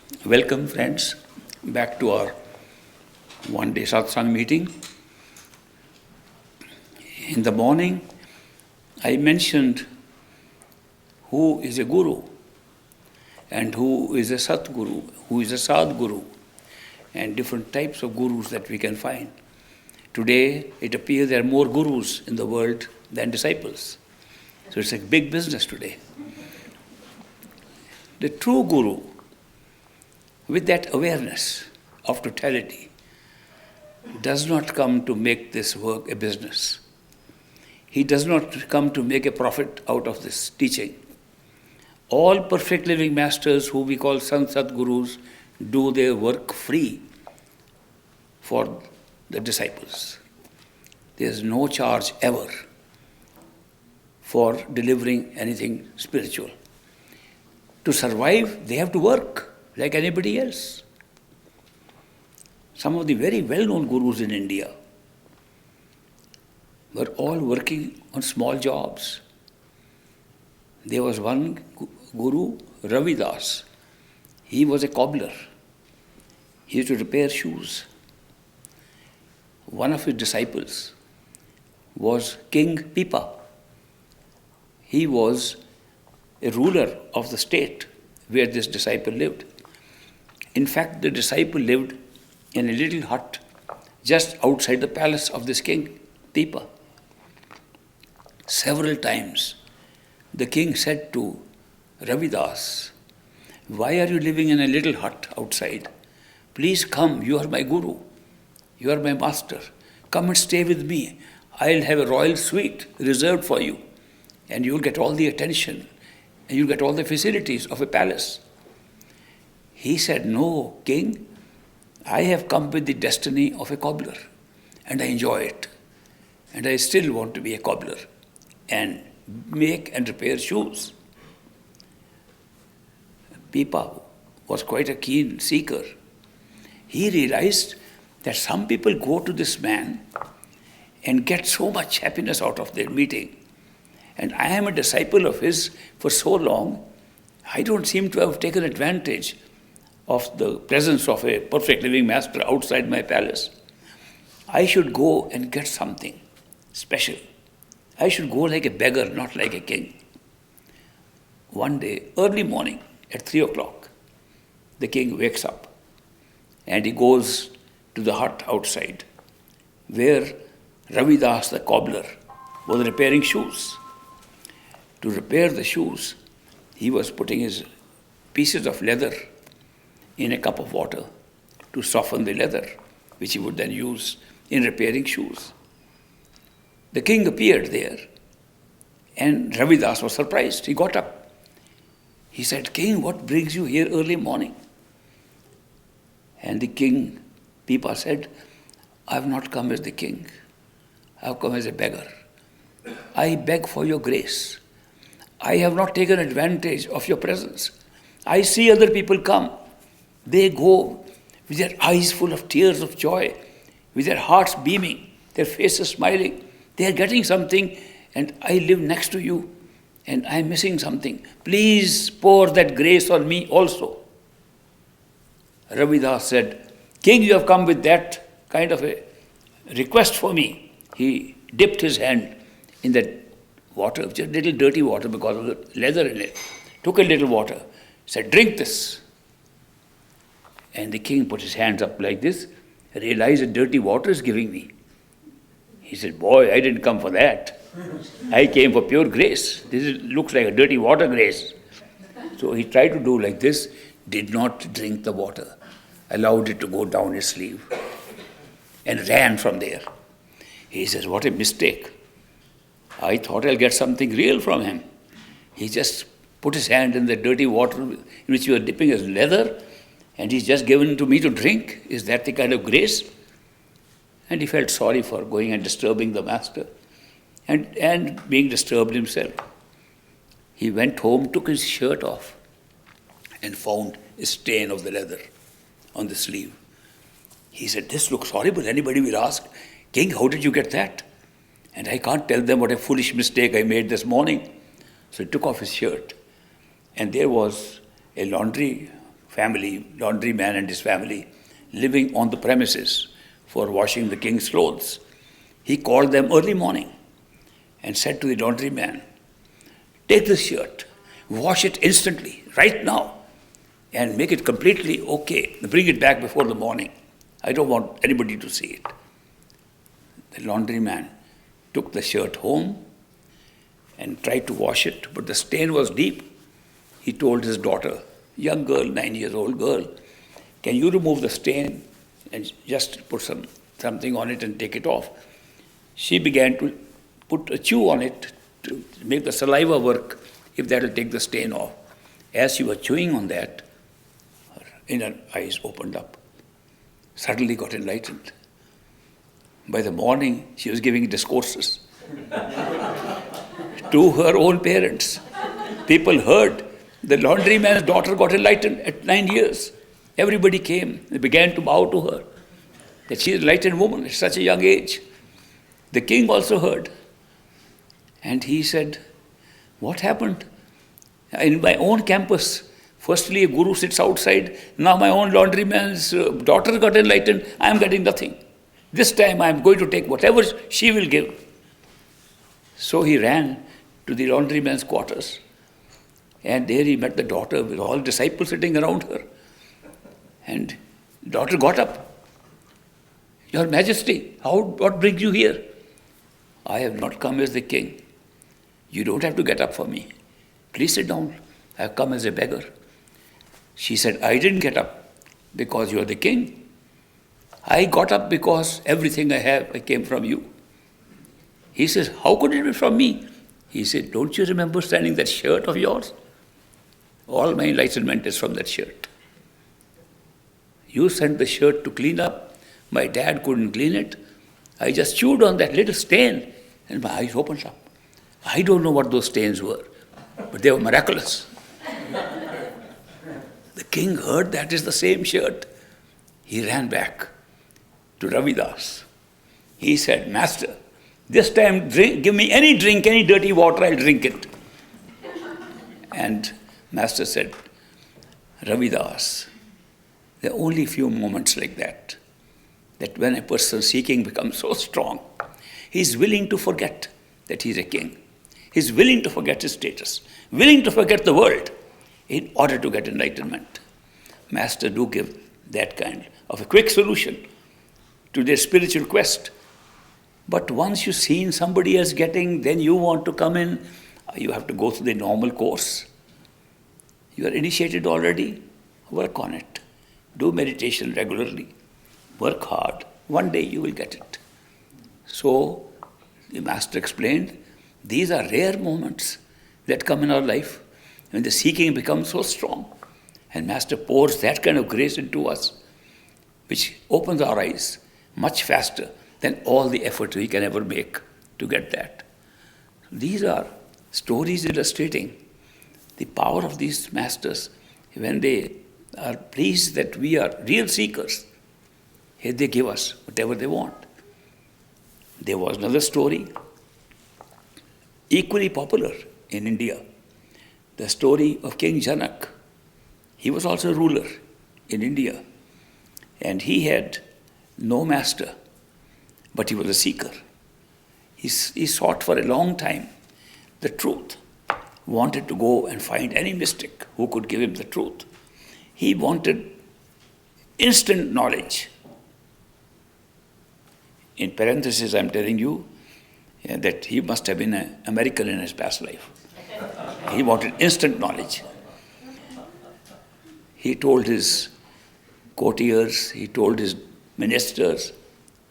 Welcome, friends, back to our one-day satsang meeting. In the morning, I mentioned who is a guru and who is a satguru, who is a sadguru, and different types of gurus that we can find. Today, it appears there are more gurus in the world than disciples. So it's a big business today. The true guru, with that awareness of totality, does not come to make this work a business. He does not come to make a profit out of this teaching. All perfect living masters who we call Sant Sadgurus do their work free for the disciples. There is no charge ever for delivering anything spiritual. To survive, they have to work like anybody else. Some of the very well-known gurus in India were all working on small jobs. There was one guru, Ravidas. He was a cobbler. He used to repair shoes. One of his disciples was King Pipa. He was a ruler of the state where this disciple lived. In fact, the disciple lived in a little hut just outside the palace of this king, Pipa. Several times, the king said to Ravidas, "Why are you living in a little hut outside? Please come, you are my guru. You are my master. Come and stay with me. I'll have a royal suite reserved for you, and you'll get all the attention, and you'll get all the facilities of a palace." He said, "No, king, I have come with the destiny of a cobbler, and I enjoy it. And I still want to be a cobbler and make and repair shoes." Pipa was quite a keen seeker. He realized that some people go to this man and get so much happiness out of their meeting. And I am a disciple of his for so long, I don't seem to have taken advantage of the presence of a perfect living master outside my palace. I should go and get something special. I should go like a beggar, not like a king. One day, early morning, at 3 o'clock, the king wakes up and he goes to the hut outside where Ravidas, the cobbler, was repairing shoes. To repair the shoes, he was putting his pieces of leather in a cup of water to soften the leather, which he would then use in repairing shoes. The king appeared there, and Ravidas was surprised. He got up. He said, "King, what brings you here early morning?" And the king, Pipa, said, "I have not come as the king. I have come as a beggar. I beg for your grace. I have not taken advantage of your presence. I see other people come. They go with their eyes full of tears of joy, with their hearts beaming, their faces smiling. They are getting something, and I live next to you, and I am missing something. Please pour that grace on me also." Ravidas said, "King, you have come with that kind of a request for me." He dipped his hand in that water, just a little dirty water because of the leather in it, took a little water, said, "Drink this." And the king put his hands up like this, realized the dirty water is giving me. He said, "Boy, I didn't come for that. I came for pure grace. Looks like a dirty water grace." So he tried to do like this, did not drink the water, allowed it to go down his sleeve, and ran from there. He says, "What a mistake. I thought I'll get something real from him. He just put his hand in the dirty water in which you were dipping his leather, and he's just given it to me to drink. Is that the kind of grace?" And he felt sorry for going and disturbing the master and being disturbed himself. He went home, took his shirt off, and found a stain of the leather on the sleeve. He said, "This looks horrible. Anybody will ask, 'King, how did you get that?' And I can't tell them what a foolish mistake I made this morning." So he took off his shirt, and there was a laundry family, laundryman and his family, living on the premises for washing the king's clothes. He called them early morning and said to the laundryman, take this shirt, wash it instantly, right now, and make it completely okay. Bring it back before the morning. I don't want anybody to see it. The laundryman took the shirt home and tried to wash it, but the stain was deep. He told his daughter, young girl, 9-year-old girl, can you remove the stain and just put something on it and take it off? She began to put a chew on it to make the saliva work, if that will take the stain off. As she was chewing on that, her inner eyes opened up, suddenly got enlightened. By the morning, she was giving discourses to her own parents. People heard the laundryman's daughter got enlightened at 9 years. Everybody came. They began to bow to her, that she is an enlightened woman at such a young age. The king also heard. And he said, what happened? In my own campus, firstly a guru sits outside, now my own laundryman's daughter got enlightened, I am getting nothing. This time I am going to take whatever she will give. So he ran to the laundryman's quarters. And there he met the daughter with all disciples sitting around her. And the daughter got up. Your Majesty, what brings you here? I have not come as the king. You don't have to get up for me. Please sit down. I have come as a beggar. She said, I didn't get up because you are the king. I got up because everything I have, I came from you. He says, how could it be from me? He said, don't you remember standing that shirt of yours? All my enlightenment is from that shirt. You sent the shirt to clean up. My dad couldn't clean it. I just chewed on that little stain and my eyes opened up. I don't know what those stains were, but they were miraculous. The king heard that is the same shirt. He ran back to Ravidas. He said, Master, this time give me any drink, any dirty water, I'll drink it. And Master said, Ravidas, there are only few moments like that when a person seeking becomes so strong, he is willing to forget that he is a king. He is willing to forget his status, willing to forget the world in order to get enlightenment. Master do give that kind of a quick solution to their spiritual quest. But once you've seen somebody else getting, then you want to come in, you have to go through the normal course. You are initiated already, work on it. Do meditation regularly. Work hard. One day you will get it. So, the Master explained, these are rare moments that come in our life when the seeking becomes so strong. And Master pours that kind of grace into us, which opens our eyes much faster than all the effort we can ever make to get that. These are stories illustrating the power of these masters when they are pleased that we are real seekers. Here they give us whatever they want. There was another story, equally popular in India, the story of King Janak. He was also a ruler in India, and he had no master, but he was a seeker. He sought for a long time the truth, wanted to go and find any mystic who could give him the truth. He wanted instant knowledge. In parenthesis, I'm telling you that he must have been an American in his past life. He wanted instant knowledge. He told his courtiers, he told his ministers,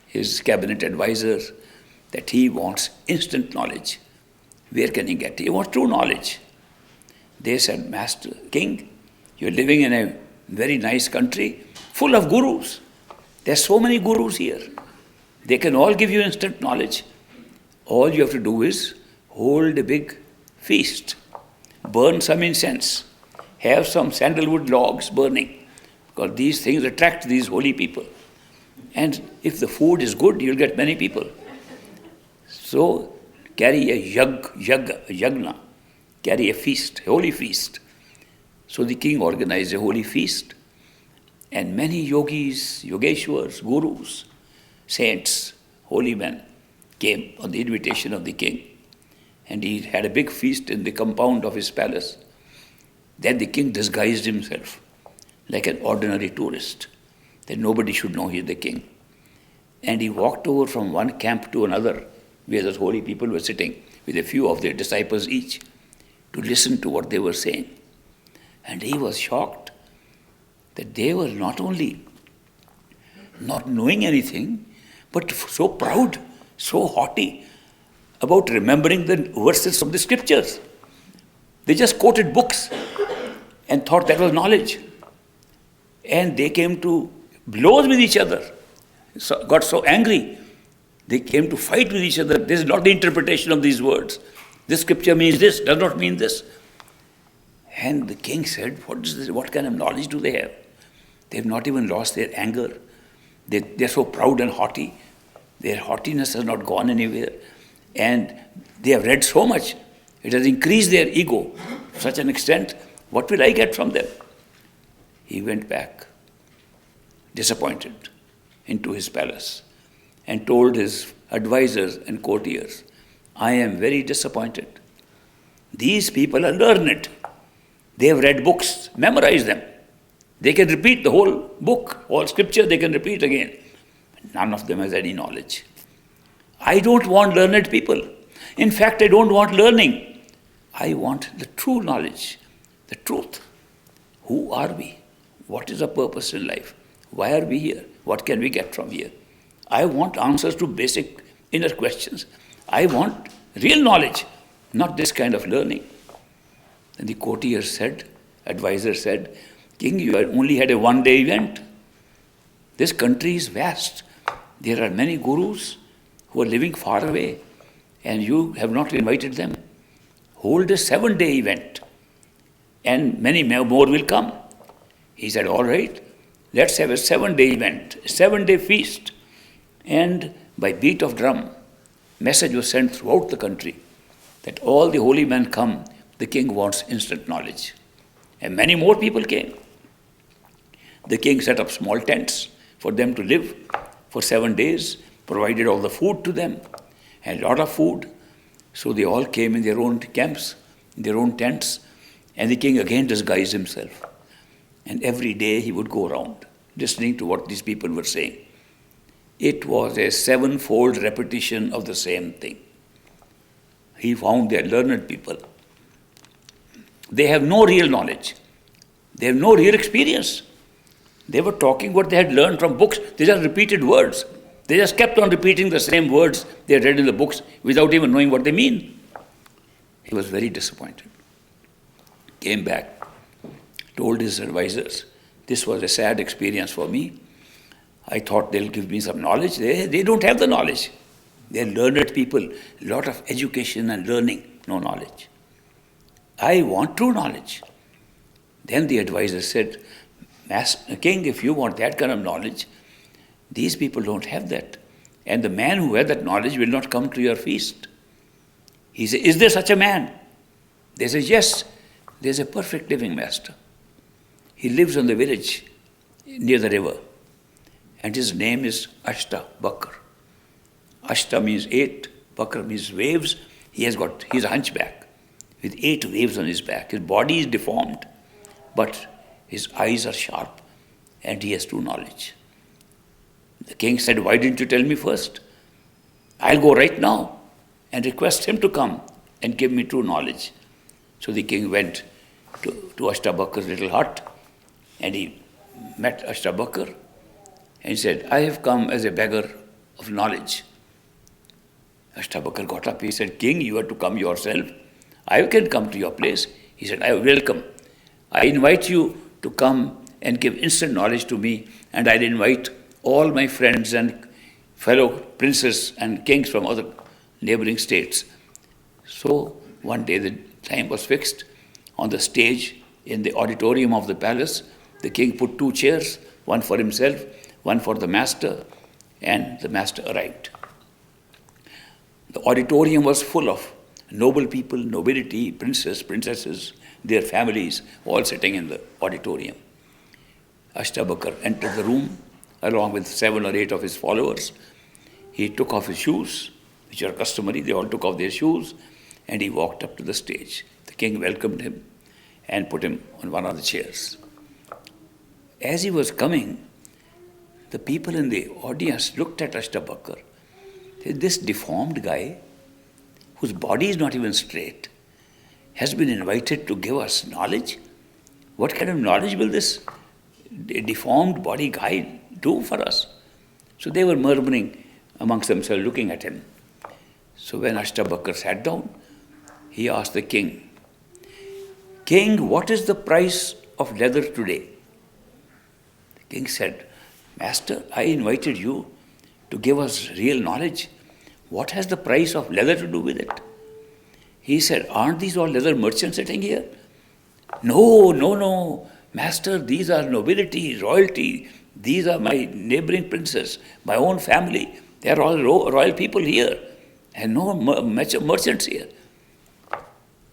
his cabinet advisors, that he wants instant knowledge. Where can he get it? He wants true knowledge. They said, Master, King, you're living in a very nice country full of gurus. There are so many gurus here. They can all give you instant knowledge. All you have to do is hold a big feast, burn some incense, have some sandalwood logs burning, because these things attract these holy people. And if the food is good, you'll get many people. So carry a yagna, carry a feast, holy feast. So the king organized a holy feast, and many yogis, yogeshwars, gurus, saints, holy men came on the invitation of the king. And he had a big feast in the compound of his palace. Then the king disguised himself like an ordinary tourist, that nobody should know he is the king. And he walked over from one camp to another, where those holy people were sitting with a few of their disciples each, to listen to what they were saying. And he was shocked that they were not only not knowing anything, but so proud, so haughty about remembering the verses of the scriptures. They just quoted books and thought that was knowledge. And they came to blows with each other, got so angry, they came to fight with each other. This is not the interpretation of these words. This scripture means this, does not mean this. And the king said, what is this? What kind of knowledge do they have? They have not even lost their anger. They're so proud and haughty. Their haughtiness has not gone anywhere. And they have read so much. It has increased their ego to such an extent. What will I get from them? He went back, disappointed, into his palace and told his advisors and courtiers, I am very disappointed. These people are learned. They have read books, memorized them. They can repeat the whole book, all scripture they can repeat again. None of them has any knowledge. I don't want learned people. In fact, I don't want learning. I want the true knowledge, the truth. Who are we? What is our purpose in life? Why are we here? What can we get from here? I want answers to basic inner questions. I want real knowledge, not this kind of learning. And the courtier said, advisor said, King, you only had a one-day event. This country is vast. There are many gurus who are living far away, and you have not invited them. Hold a 7-day event, and many more will come. He said, all right, let's have a 7-day event, a 7-day feast. And by beat of drum, message was sent throughout the country that all the holy men come, the king wants instant knowledge. And many more people came. The king set up small tents for them to live for 7 days, provided all the food to them, and a lot of food. So they all came in their own camps, in their own tents, and the king again disguised himself. And every day he would go around, listening to what these people were saying. It was a 7-fold repetition of the same thing. He found they are learned people. They have no real knowledge. They have no real experience. They were talking what they had learned from books. They just repeated words. They just kept on repeating the same words they had read in the books without even knowing what they mean. He was very disappointed. Came back, told his advisors, this was a sad experience for me. I thought they'll give me some knowledge. They don't have the knowledge. They're learned people, a lot of education and learning, no knowledge. I want true knowledge. Then the advisor said, King, if you want that kind of knowledge, these people don't have that. And the man who had that knowledge will not come to your feast. He said, is there such a man? They said, yes, there's a perfect living master. He lives in the village near the river. And his name is Ashta Bakr. Ashta means 8, Bakr means waves. He's a hunchback with 8 waves on his back. His body is deformed, but his eyes are sharp and he has true knowledge. The king said, why didn't you tell me first? I'll go right now and request him to come and give me true knowledge. So the king went to Ashtabakar's little hut and he met Ashtabakar and he said, I have come as a beggar of knowledge. Ashtabakar got up. He said, King, you are to come yourself. I can come to your place. He said, I welcome. I invite you to come and give instant knowledge to me, and I'll invite all my friends and fellow princes and kings from other neighboring states. So one day the time was fixed. On the stage in the auditorium of the palace, the king put 2 chairs, one for himself, one for the master, and the master arrived. The auditorium was full of noble people, nobility, princes, princesses, their families, all sitting in the auditorium. Ashtabakar entered the room along with 7 or 8 of his followers. He took off his shoes, which are customary. They all took off their shoes, and he walked up to the stage. The king welcomed him and put him on one of the chairs. As he was coming, the people in the audience looked at Ashtabakar. This deformed guy, whose body is not even straight, has been invited to give us knowledge? What kind of knowledge will this deformed body guy do for us? So they were murmuring amongst themselves, looking at him. So when Ashtabakar sat down, he asked the king, "King, what is the price of leather today?" The king said, "Master, I invited you to give us real knowledge. What has the price of leather to do with it?" He said, "Aren't these all leather merchants sitting here?" No, Master, these are nobility, royalty. These are my neighboring princes, my own family. They are all royal people here, and no merchants here."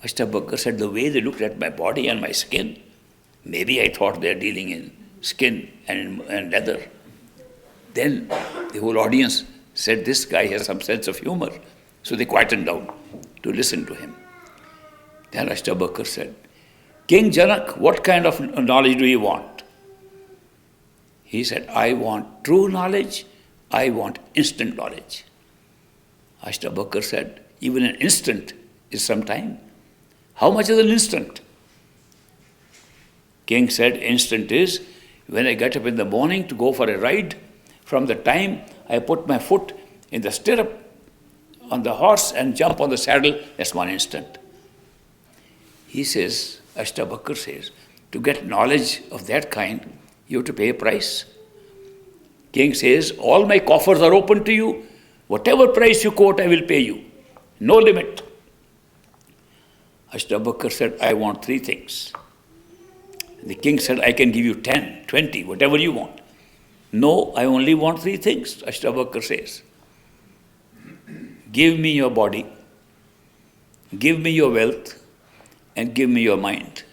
Ashtabakar said, "The way they looked at my body and my skin, maybe I thought they are dealing in skin and leather." Then the whole audience said, "This guy has some sense of humor." So they quietened down to listen to him. Then Ashtabakar said, "King Janak, what kind of knowledge do you want?" He said, "I want true knowledge. I want instant knowledge." Ashtabakar said, "Even an instant is some time. How much is an instant?" King said, "Instant is when I get up in the morning to go for a ride. From the time I put my foot in the stirrup on the horse and jump on the saddle, that's one instant." He says, Ashtabakar says, to get knowledge of that kind, you have to pay a price. King says, "All my coffers are open to you. Whatever price you quote, I will pay you. No limit." Ashtabakar said, "I want 3 things. The king said, "I can give you 10, 20, whatever you want." "No, I only want 3 things," Ashtabakar says. "Give me your body, give me your wealth, and give me your mind.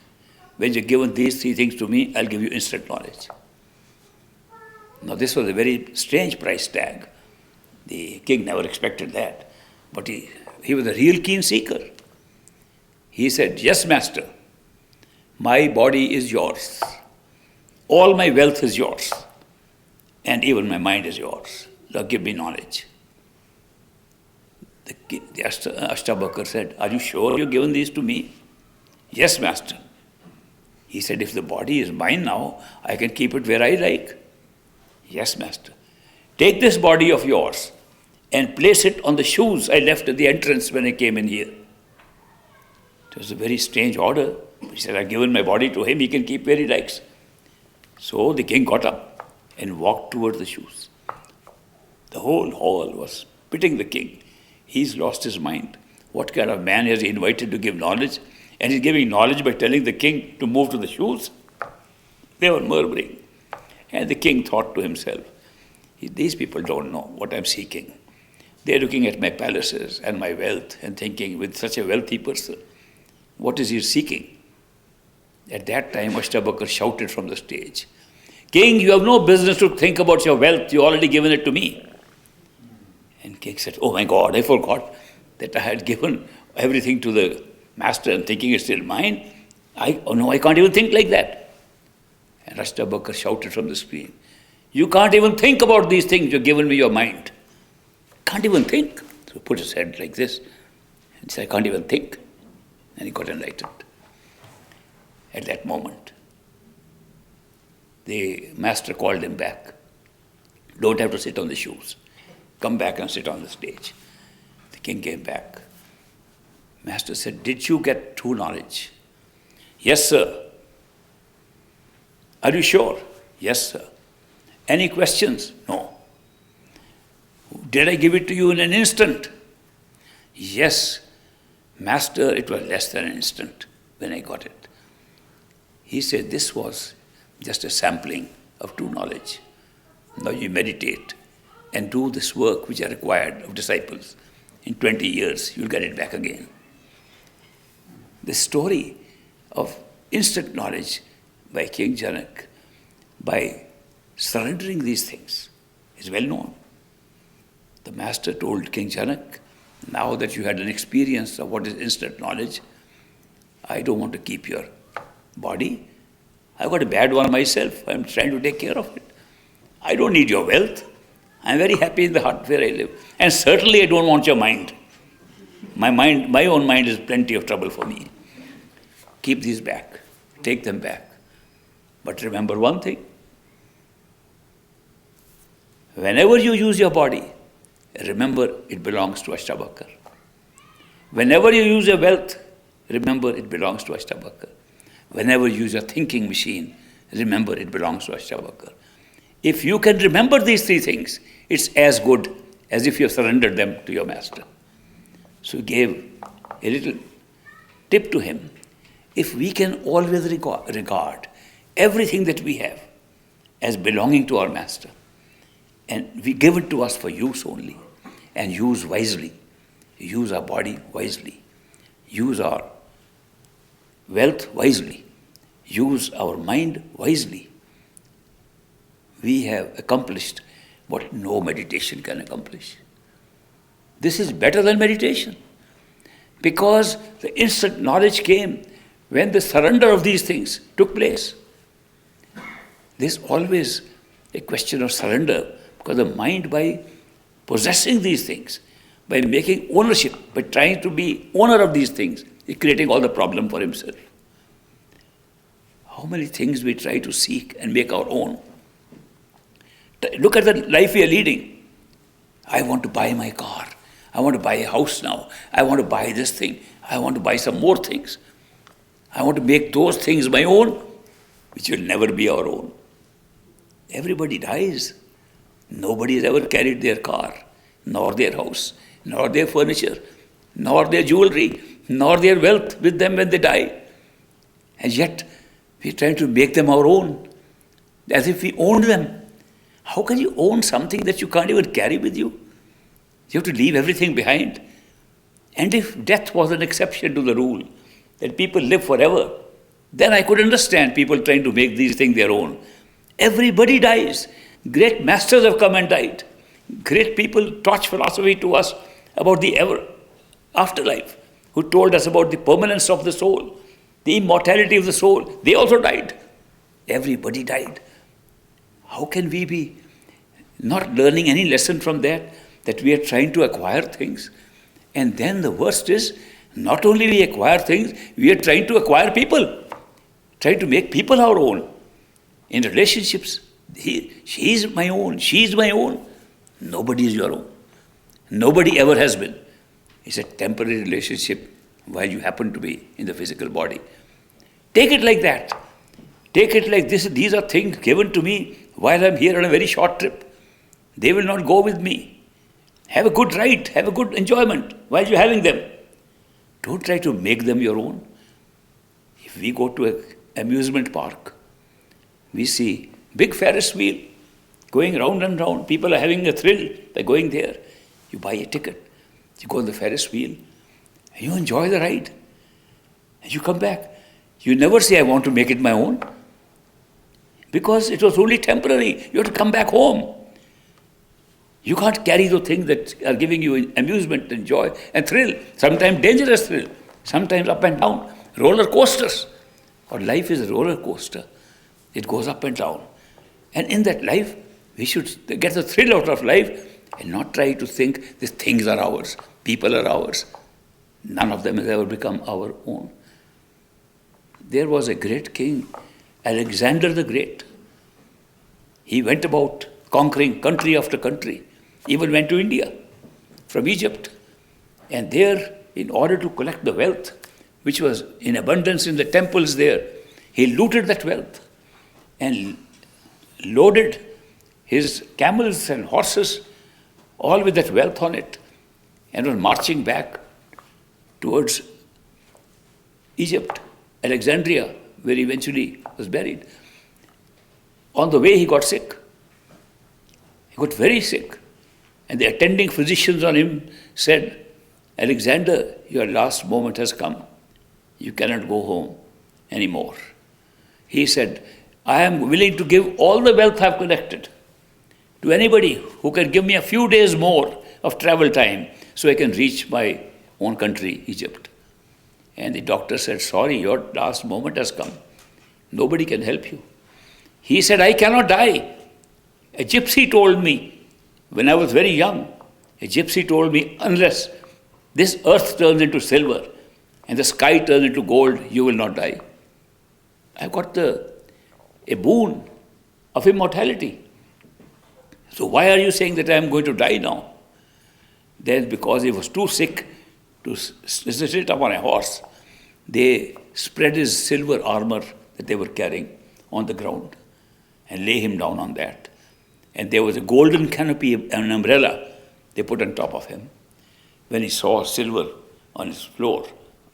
When you've given these 3 things to me, I'll give you instant knowledge." Now this was a very strange price tag. The king never expected that. But he was a real keen seeker. He said, "Yes, master, my body is yours. All my wealth is yours. And even my mind is yours. Now give me knowledge." The Ashtabakar said, "Are you sure you've given these to me?" "Yes, master." He said, "If the body is mine now, I can keep it where I like." "Yes, master." "Take this body of yours and place it on the shoes I left at the entrance when I came in here." It was a very strange order. He said, "I've given my body to him, he can keep where he likes." So the king got up and walked towards the shoes. The whole hall was pitying the king. He's lost his mind. What kind of man has he invited to give knowledge? And he's giving knowledge by telling the king to move to the shoes? They were murmuring. And the king thought to himself, "These people don't know what I'm seeking. They're looking at my palaces and my wealth and thinking, with such a wealthy person, what is he seeking?" At that time, Ashtabakar shouted from the stage, "King, you have no business to think about your wealth. You already given it to me." And king said, "Oh my God, I forgot that I had given everything to the master and thinking it's still mine. I can't even think like that." And Ashtabakar shouted from the screen, "You can't even think about these things. You've given me your mind. Can't even think." So he put his head like this and said, "I can't even think." And he got enlightened. At that moment, the master called him back. "Don't have to sit on the shoes. Come back and sit on the stage." The king came back. Master said, "Did you get true knowledge?" "Yes, sir." "Are you sure?" "Yes, sir." "Any questions?" "No." "Did I give it to you in an instant?" "Yes, master, it was less than an instant when I got it." He said, "This was just a sampling of true knowledge. Now you meditate and do this work which are required of disciples. In 20 years, you'll get it back again." The story of instant knowledge by King Janak, by surrendering these things, is well known. The master told King Janak, now that you had an experience of what is instant knowledge, I don't want to keep your body. I've got a bad one myself. I'm trying to take care of it. I don't need your wealth. I'm very happy in the hut where I live. And certainly I don't want your mind. My own mind is plenty of trouble for me. Keep these back. Take them back. But remember one thing. Whenever you use your body, remember it belongs to Ashtabakar. Whenever you use your wealth, remember it belongs to Ashtabakar. Whenever you use your thinking machine, remember it belongs to Ashtabakar. If you can remember these three things, it's as good as if you have surrendered them to your master. So he gave a little tip to him. If we can always regard everything that we have as belonging to our master, and we give it to us for use only, and use wisely, use our body wisely, use our wealth wisely, use our mind wisely, we have accomplished what no meditation can accomplish. This is better than meditation, because the instant knowledge came when the surrender of these things took place. There's always a question of surrender, because the mind, by possessing these things, by making ownership, by trying to be owner of these things, is creating all the problem for himself. How many things we try to seek and make our own. Look at the life we are leading. I want to buy my car. I want to buy a house now. I want to buy this thing. I want to buy some more things. I want to make those things my own, which will never be our own. Everybody dies. Nobody has ever carried their car, nor their house, nor their furniture, nor their jewelry, nor their wealth with them when they die. And yet, we're trying to make them our own, as if we owned them. How can you own something that you can't even carry with you? You have to leave everything behind. And if death was an exception to the rule, that people live forever, then I could understand people trying to make these things their own. Everybody dies. Great masters have come and died. Great people taught philosophy to us about the afterlife, who told us about the permanence of the soul, the immortality of the soul. They also died. Everybody died. How can we be not learning any lesson from that we are trying to acquire things? And then the worst is, not only we acquire things, we are trying to acquire people, trying to make people our own. In relationships, she is my own, she is my own. Nobody is your own. Nobody ever has been. It's a temporary relationship while you happen to be in the physical body. Take it like that. Take it like this. These are things given to me while I'm here on a very short trip. They will not go with me. Have a good ride, have a good enjoyment while you're having them. Don't try to make them your own. If we go to an amusement park, we see big Ferris wheel going round and round. People are having a thrill by going there. You buy a ticket, you go on the Ferris wheel, and you enjoy the ride. And you come back. You never say, I want to make it my own. Because it was only temporary. You have to come back home. You can't carry the things that are giving you amusement and joy and thrill. Sometimes dangerous thrill. Sometimes up and down. Roller coasters. Or life is a roller coaster. It goes up and down. And in that life, we should get the thrill out of life and not try to think these things are ours. People are ours. None of them has ever become our own. There was a great king, Alexander the Great. He went about conquering country after country, even went to India from Egypt. And there, in order to collect the wealth, which was in abundance in the temples there, he looted that wealth and loaded his camels and horses, all with that wealth on it, and was marching back towards Egypt, Alexandria, where he eventually was buried. On the way, he got sick. He got very sick. And the attending physicians on him said, Alexander, your last moment has come. You cannot go home. anymore. He said, I am willing to give all the wealth I've collected to anybody who can give me a few days more of travel time so I can reach my own country, Egypt. And the doctor said, sorry, your last moment has come. Nobody can help you. He said, I cannot die. A gypsy told me when I was very young, a gypsy told me, unless this earth turns into silver and the sky turns into gold, you will not die. I got a boon of immortality. So why are you saying that I am going to die now? Then because he was too sick to sit up on a horse, they spread his silver armor that they were carrying on the ground and lay him down on that. And there was a golden canopy, an umbrella they put on top of him. When he saw silver on his floor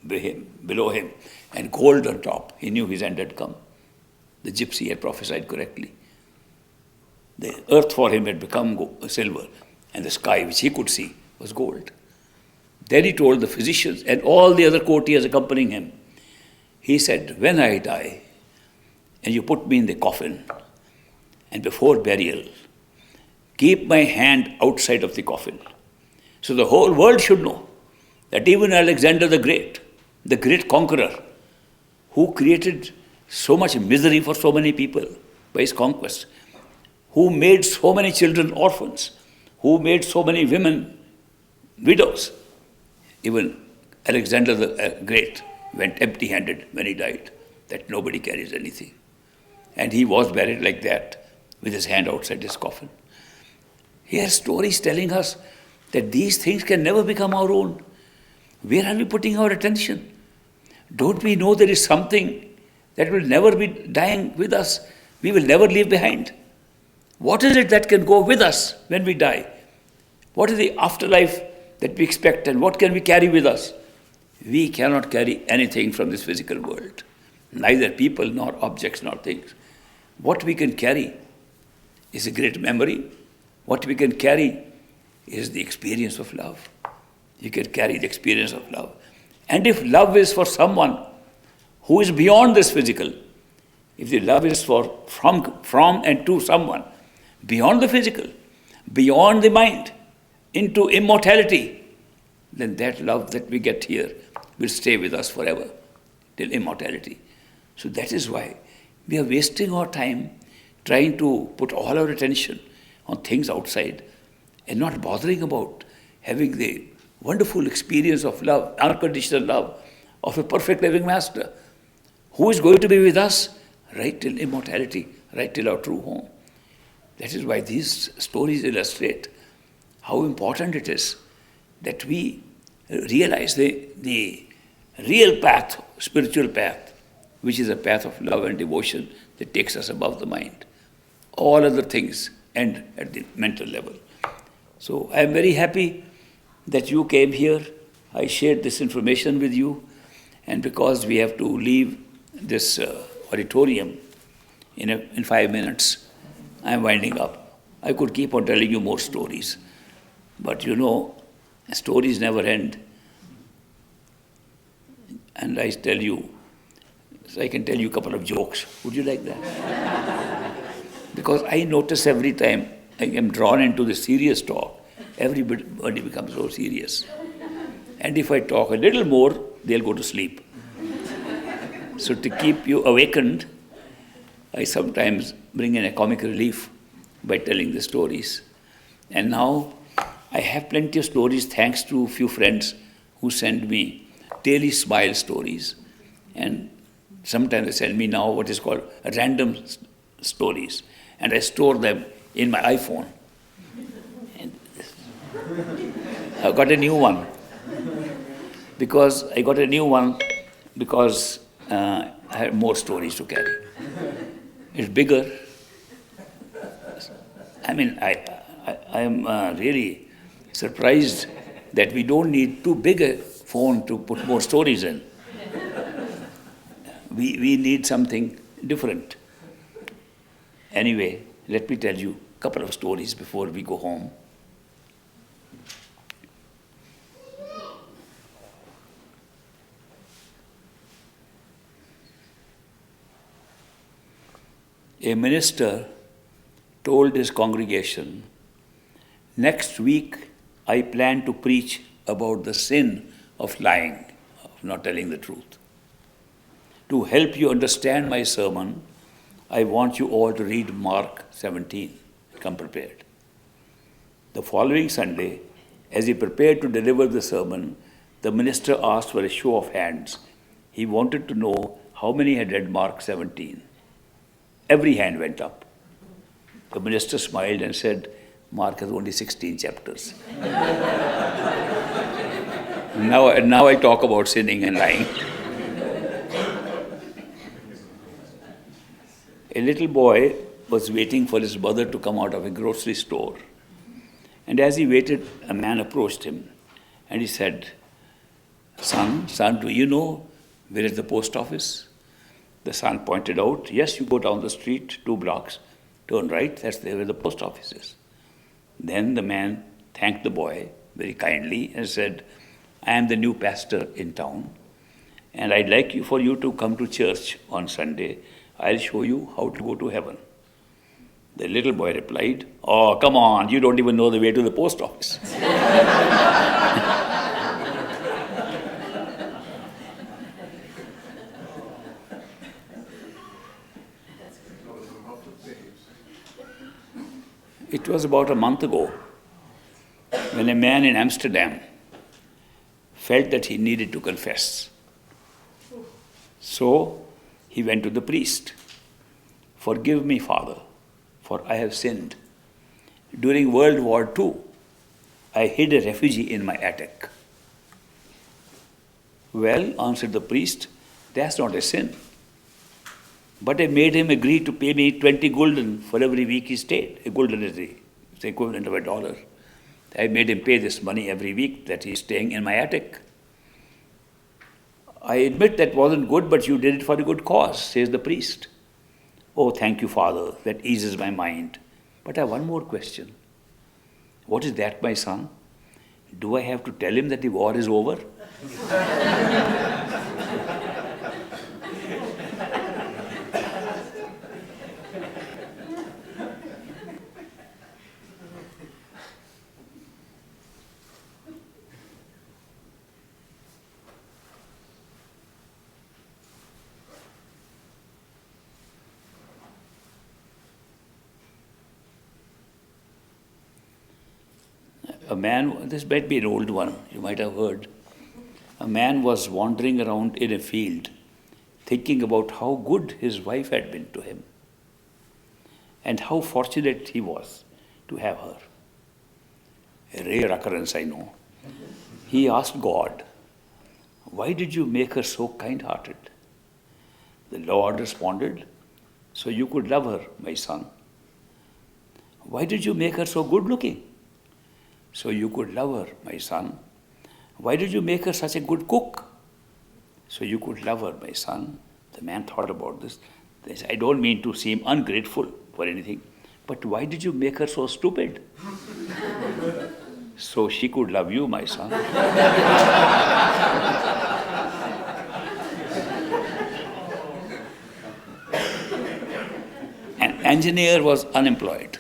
below him and gold on top, he knew his end had come. The gypsy had prophesied correctly. The earth for him had become silver, and the sky, which he could see, was gold. Then he told the physicians and all the other courtiers accompanying him, he said, when I die, and you put me in the coffin, and before burial, keep my hand outside of the coffin. So the whole world should know that even Alexander the great conqueror, who created so much misery for so many people by his conquest, who made so many children orphans, who made so many women widows, even Alexander the Great went empty-handed when he died, that nobody carries anything. And he was buried like that, with his hand outside his coffin. Here are stories telling us that these things can never become our own. Where are we putting our attention? Don't we know there is something that will never be dying with us? We will never leave behind. What is it that can go with us when we die? What is the afterlife that we expect, and what can we carry with us? We cannot carry anything from this physical world, neither people nor objects nor things. What we can carry is a great memory. What we can carry is the experience of love. You can carry the experience of love. And if love is for someone who is beyond this physical, if the love is from and to someone beyond the physical, beyond the mind, into immortality, then that love that we get here will stay with us forever, till immortality. So that is why we are wasting our time trying to put all our attention on things outside and not bothering about having the wonderful experience of love, unconditional love of a perfect living master who is going to be with us right till immortality, right till our true home. That is why these stories illustrate how important it is that we realize the real path, spiritual path, which is a path of love and devotion that takes us above the mind. All other things end at the mental level. So I am very happy that you came here. I shared this information with you, and because we have to leave this auditorium in 5 minutes, I am winding up. I could keep on telling you more stories, but you know, stories never end. And I tell you, so I can tell you a couple of jokes. Would you like that? Because I notice every time I am drawn into the serious talk, everybody becomes so serious. And if I talk a little more, they'll go to sleep. So to keep you awakened, I sometimes bring in a comic relief by telling the stories. And now I have plenty of stories thanks to a few friends who send me daily smile stories. And sometimes they send me now what is called random stories. And I store them in my iPhone. And I've got a new one. Because I have more stories to carry. It's bigger. I mean, I am really surprised that we don't need too big a phone to put more stories in. We need something different. Anyway, let me tell you a couple of stories before we go home. A minister told his congregation, next week I plan to preach about the sin of lying, of not telling the truth. To help you understand my sermon, I want you all to read Mark 17. Come prepared. The following Sunday, as he prepared to deliver the sermon, the minister asked for a show of hands. He wanted to know how many had read Mark 17. Every hand went up. The minister smiled and said, Mark has only 16 chapters. Now I talk about sinning and lying. A little boy was waiting for his mother to come out of a grocery store. And as he waited, a man approached him and he said, Son, do you know where is the post office? The son pointed out, yes, you go down the street 2 blocks, turn right, that's there where the post office is. Then the man thanked the boy very kindly and said, I am the new pastor in town and I'd like for you to come to church on Sunday. I'll show you how to go to heaven. The little boy replied, oh, come on, you don't even know the way to the post office. It was about a month ago when a man in Amsterdam felt that he needed to confess. So he went to the priest. Forgive me, Father, for I have sinned. During World War II, I hid a refugee in my attic. Well, answered the priest, that's not a sin. But I made him agree to pay me 20 gulden for every week he stayed. A gulden is the equivalent of $1. I made him pay this money every week that he's staying in my attic. I admit that wasn't good, but you did it for a good cause, says the priest. Oh, thank you, Father, that eases my mind. But I have one more question. What is that, my son? Do I have to tell him that the war is over? A man, this might be an old one, you might have heard. A man was wandering around in a field, thinking about how good his wife had been to him and how fortunate he was to have her. A rare occurrence, I know. He asked God, why did you make her so kind-hearted? The Lord responded, so you could love her, my son. Why did you make her so good-looking? So you could love her, my son. Why did you make her such a good cook? So you could love her, my son. The man thought about this. He said, I don't mean to seem ungrateful for anything, but why did you make her so stupid? So she could love you, my son. An engineer was unemployed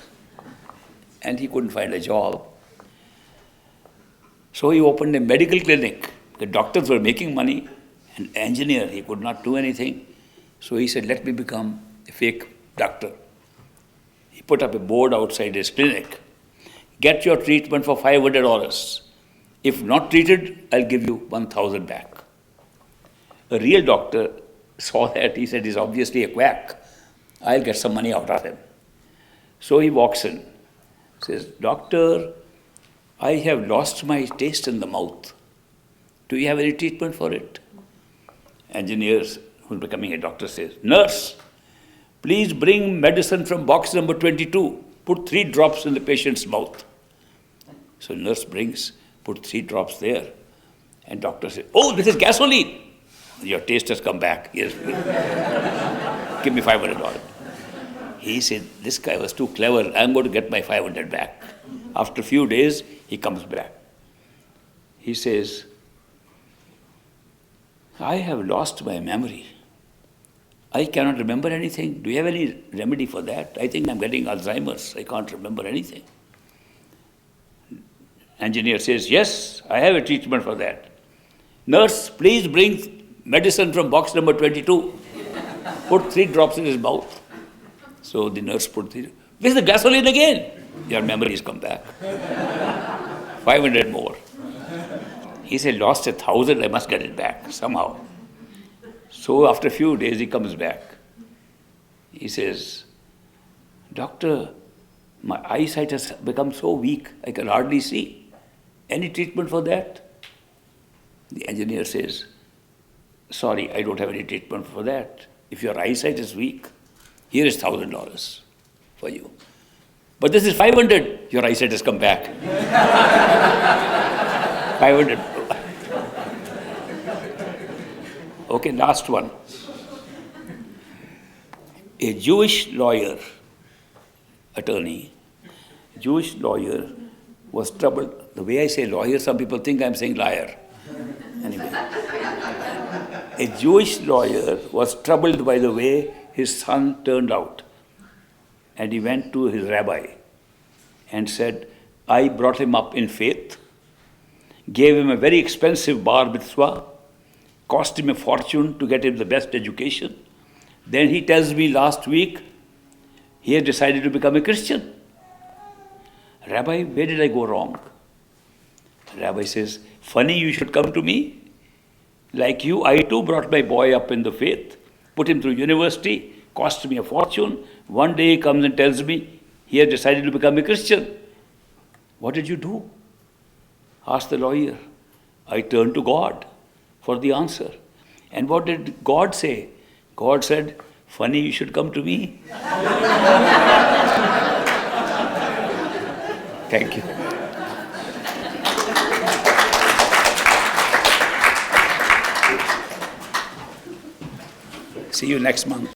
and he couldn't find a job. So he opened a medical clinic. The doctors were making money. An engineer, he could not do anything. So he said, let me become a fake doctor. He put up a board outside his clinic. Get your treatment for $500. If not treated, I'll give you 1,000 back. A real doctor saw that. He said, he's obviously a quack. I'll get some money out of him. So he walks in. Says, doctor, I have lost my taste in the mouth. Do you have any treatment for it? Engineers who's becoming a doctor says, nurse, please bring medicine from box number 22. Put 3 drops in the patient's mouth. So nurse brings, put 3 drops there. And doctor says, oh, this is gasoline. Your taste has come back. Yes, give me $500. He said, this guy was too clever. I'm going to get my 500 back. After a few days, he comes back. He says, I have lost my memory. I cannot remember anything. Do you have any remedy for that? I think I'm getting Alzheimer's. I can't remember anything. Engineer says, yes, I have a treatment for that. Nurse, please bring medicine from box number 22. Put 3 drops in his mouth. So the nurse put 3. Where's the gasoline again? Your memories come back. 500 more. He said, lost 1,000, I must get it back somehow. So after a few days, he comes back. He says, doctor, my eyesight has become so weak, I can hardly see. Any treatment for that? The engineer says, sorry, I don't have any treatment for that. If your eyesight is weak, here is $1,000 for you. But this is 500, your eyesight has come back. 500. Okay, last one. A Jewish lawyer, attorney, Jewish lawyer was troubled. The way I say lawyer, some people think I'm saying liar. Anyway, a Jewish lawyer was troubled by the way his son turned out. And he went to his rabbi and said, I brought him up in faith, gave him a very expensive bar mitzvah, cost him a fortune to get him the best education. Then he tells me last week, he has decided to become a Christian. Rabbi, where did I go wrong? Rabbi says, funny you should come to me. Like you, I too brought my boy up in the faith, put him through university, cost me a fortune. One day he comes and tells me he has decided to become a Christian. What did you do? Asked the lawyer. I turned to God for the answer. And what did God say? God said, funny you should come to me. Thank you. See you next month.